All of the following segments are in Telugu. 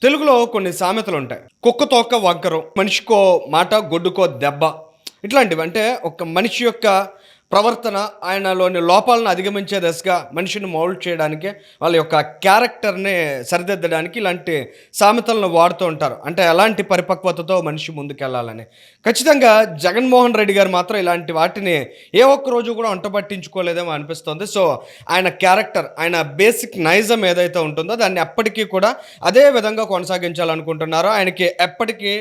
తెలుగులో కొన్ని సామెతలుంటాయి. కుక్క తోక వంకరం, మనిషికో మాట, గొడ్డుకో దెబ్బ. ఇట్లాంటివి. అంటే ఒక మనిషి యొక్క ప్రవర్తన, ఆయనలోని లోపాలను అధిగమించే దశగా మనిషిని మౌల్డ్ చేయడానికి, వాళ్ళ యొక్క క్యారెక్టర్‌ని సరిదిద్దడానికి ఇలాంటి సామెతలను వాడుతూ ఉంటారు. అంటే ఎలాంటి పరిపక్వతతో మనిషి ముందుకెళ్ళాలని. ఖచ్చితంగా జగన్‌మోహన్ రెడ్డి గారు మాత్రం ఇలాంటి వాటిని ఏ ఒక్క రోజు కూడా వంట పట్టించుకోలేదేమో అనిపిస్తోంది. సో, ఆయన క్యారెక్టర్, ఆయన బేసిక్ నైజం ఏదైతే ఉంటుందో దాన్ని ఎప్పటికీ కూడా అదే విధంగా కొనసాగించాలనుకుంటున్నారు. ఆయనకి ఎప్పటికీ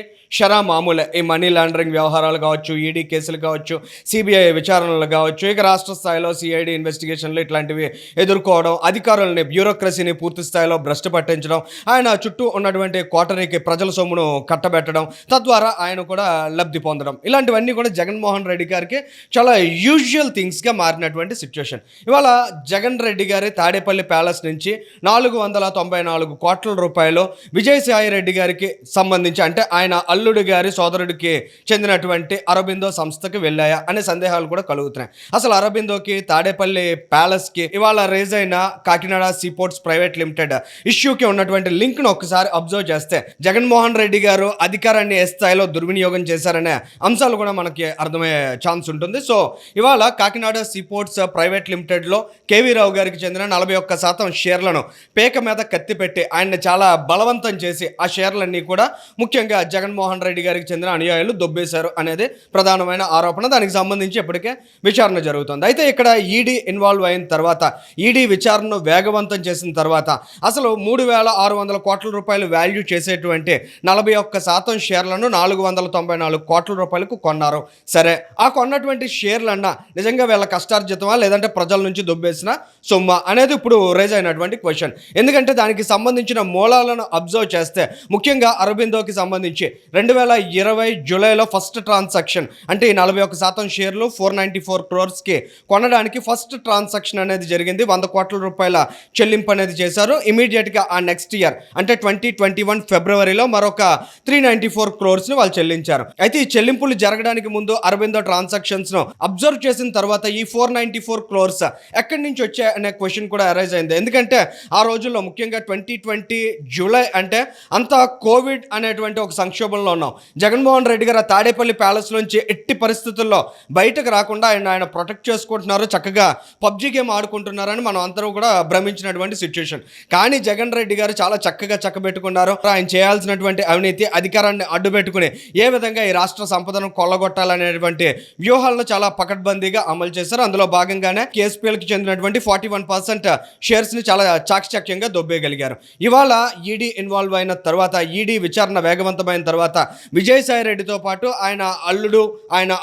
మామూలే. ఈ మనీ లాండరింగ్ వ్యవహారాలు కావచ్చు, ఈడీ కేసులు కావచ్చు, సిబిఐ విచారణలు కావచ్చు, ఇక రాష్ట్ర స్థాయిలో సిఐడి ఇన్వెస్టిగేషన్లు ఇట్లాంటివి ఎదుర్కోవడం, అధికారులని బ్యూరోక్రసీని పూర్తి స్థాయిలో భ్రష్టు పట్టించడం, ఆయన చుట్టూ ఉన్నటువంటి కోటరీకి ప్రజల సొమ్మును కట్టబెట్టడం, తద్వారా ఆయన కూడా లబ్ధి పొందడం. ఇలాంటివన్నీ కూడా జగన్మోహన్ రెడ్డి గారికి చాలా యూజువల్ థింగ్స్‌గా మారినటువంటి సిట్యుయేషన్. ఇవాళ జగన్ రెడ్డి గారి తాడేపల్లి ప్యాలెస్ నుంచి 494 కోట్ల రూపాయలు విజయసాయి రెడ్డి గారికి సంబంధించి, అంటే ఆయన అల్లుడి గారి సోదరుడికి చెందినటువంటి అరబిందో సంస్థకి వెళ్ళాయా అనే సందేహాలు కూడా కలుగుతున్నాయి. అసలు అరబిందోకి, తాడేపల్లి ప్యాలెస్కి ఇవాళ రేజ్ అయిన కాకినాడ సీపోర్ట్స్ ప్రైవేట్ లిమిటెడ్ ఇష్యూకి ఉన్నటువంటి లింక్ను ఒకసారి అబ్జర్వ్ చేస్తే జగన్మోహన్ రెడ్డి గారు అధికారాన్ని ఏ స్థాయిలో దుర్వినియోగం చేశారనే అంశాలు కూడా మనకి అర్థమయ్యే ఛాన్స్ ఉంటుంది. సో ఇవాళ కాకినాడ సీపోర్ట్స్ ప్రైవేట్ లిమిటెడ్లో కేవీ రావు గారికి చెందిన 41% షేర్లను పేక మీద కత్తి పెట్టి ఆయన్ని చాలా బలవంతం చేసి ఆ షేర్లన్నీ కూడా ముఖ్యంగా జగన్మోహన్ రెడ్డి గారికి చెందిన అనుయాయులు దొబ్బేశారు అనేది ప్రధానమైన ఆరోపణ. దానికి సంబంధించి ఇప్పటికే విచారణ జరుగుతుంది. అయితే ఇక్కడ ఈడీ ఇన్వాల్వ్ అయిన తర్వాత, ఈడీ విచారణను వేగవంతం చేసిన తర్వాత అసలు 3,600 కోట్ల రూపాయలు వాల్యూ చేసేటువంటి 41% షేర్లను 494 కోట్ల రూపాయలకు కొన్నారు. సరే, ఆ కొన్నటువంటి షేర్లన్నా నిజంగా వీళ్ళ కష్టార్జితమా లేదంటే ప్రజల నుంచి దొబ్బేసిన సొమ్మా అనేది ఇప్పుడు రేజ్ అయినటువంటి క్వశ్చన్. ఎందుకంటే దానికి సంబంధించిన మూలాలను అబ్జర్వ్ చేస్తే ముఖ్యంగా అరబిందోకి సంబంధించి 2020 జూలైలో ఫస్ట్ ట్రాన్సాక్షన్, అంటే ఈ 41% షేర్లు 494 క్రోర్స్కి కొనడానికి ఫస్ట్ ట్రాన్సాక్షన్ అనేది జరిగింది. 100 కోట్ల రూపాయల చెల్లింపు అనేది చేశారు. ఇమీడియట్గా ఆ నెక్స్ట్ ఇయర్ అంటే 2021 ఫిబ్రవరిలో మరొక 394 క్రోర్స్ని వాళ్ళు చెల్లించారు. అయితే ఈ చెల్లింపులు జరగడానికి ముందు అరబిందో ట్రాన్సాక్షన్స్ను అబ్జర్వ్ చేసిన తర్వాత ఈ 494 క్రోర్స్ ఎక్కడి నుంచి వచ్చాయి అనే క్వశ్చన్ కూడా అరైజ్ అయింది. ఎందుకంటే ఆ రోజుల్లో ముఖ్యంగా 2020 జూలై అంటే అంతా కోవిడ్ అనేటువంటి ఒక సంక్షోభంలో ఉన్నాం. జగన్మోహన్ రెడ్డి గారు తాడేపల్లి ప్యాలెస్ నుంచి ఎట్టి పరిస్థితుల్లో బయటకు రాకుండా ఆయన ప్రొటెక్ట్ చేసుకుంటున్నారు, చక్కగా పబ్జీ గేమ్ ఆడుకుంటున్నారని మనం అందరం కూడా భ్రమించినటువంటి సిచ్యువేషన్. కానీ జగన్ రెడ్డి గారు చాలా చక్కగా చక్కబెట్టుకున్నారు. ఆయన చేయాల్సినటువంటి అవినీతి, అధికారాన్ని అడ్డుపెట్టుకుని ఏ విధంగా ఈ రాష్ట్ర సంపదను కొల్లగొట్టాలనేటువంటి వ్యూహాలను చాలా పకడ్బందీగా అమలు చేశారు. అందులో భాగంగానే కేఎస్పీఎల్కి చెందినటువంటి 41% షేర్స్ని చాలా చాకచక్యంగా దొబ్బేయగలిగారు. ఇవాళ ఈడీ ఇన్వాల్వ్ అయిన తర్వాత, ఈడీ విచారణ వేగవంతమైన తర్వాత విజయసాయి రెడ్డితో పాటు ఆయన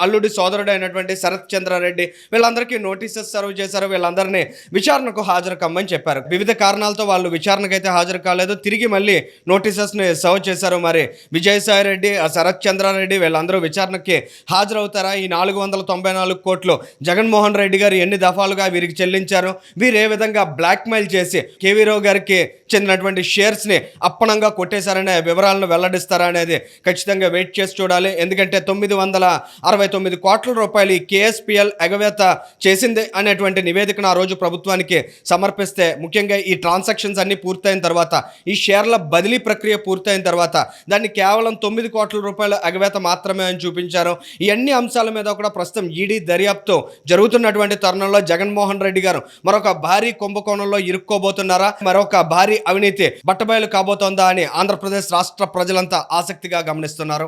అల్లుడి సోదరుడు అయినటువంటి శరత్ చంద్రారెడ్డి వీళ్ళందరికీ నోటీసెస్ సర్వ్ చేశారు. వీళ్ళందరినీ విచారణకు హాజరు కమ్మని చెప్పారు. వివిధ కారణాలతో వాళ్ళు విచారణకైతే హాజరు కాలేదు. తిరిగి మళ్ళీ నోటీసెస్ని సర్వ్ చేశారు. మరి విజయసాయి రెడ్డి, శరత్ చంద్రారెడ్డి వీళ్ళందరూ విచారణకి హాజరవుతారా? ఈ 494 కోట్లు జగన్మోహన్ రెడ్డి గారు ఎన్ని దఫాలుగా వీరికి చెల్లించారు? వీరు ఏ విధంగా బ్లాక్మెయిల్ చేసి కేవీ రావు గారికి చెందినటువంటి షేర్స్ని అప్పనంగా కొట్టేశారనే వివరాలను వెల్లడిస్తారా అనేది ఖచ్చితంగా వెయిట్ చేసి చూడాలి. ఎందుకంటే 969 కోట్ల రూపాయలు ఈ కేఎస్పీఎల్ ఎగవేత చేసింది అనేటువంటి నివేదికను ఆ రోజు ప్రభుత్వానికి సమర్పిస్తే, ముఖ్యంగా ఈ ట్రాన్సాక్షన్స్ అన్ని పూర్తయిన తర్వాత, ఈ షేర్ల బదిలీ ప్రక్రియ పూర్తయిన తర్వాత దాన్ని కేవలం 9 కోట్ల రూపాయల ఎగవేత మాత్రమే అని చూపించారు. ఈ అన్ని అంశాల మీద కూడా ప్రస్తుతం ఈడీ దర్యాప్తు జరుగుతున్నటువంటి తరుణంలో జగన్మోహన్ రెడ్డి గారు మరొక భారీ కుంభకోణంలో ఇరుక్కోబోతున్నారా, మరొక భారీ అవినీతి బట్టబయలు కాబోతోందా అని ఆంధ్రప్రదేశ్ రాష్ట్ర ప్రజలంతా ఆసక్తిగా గమనిస్తున్నారు.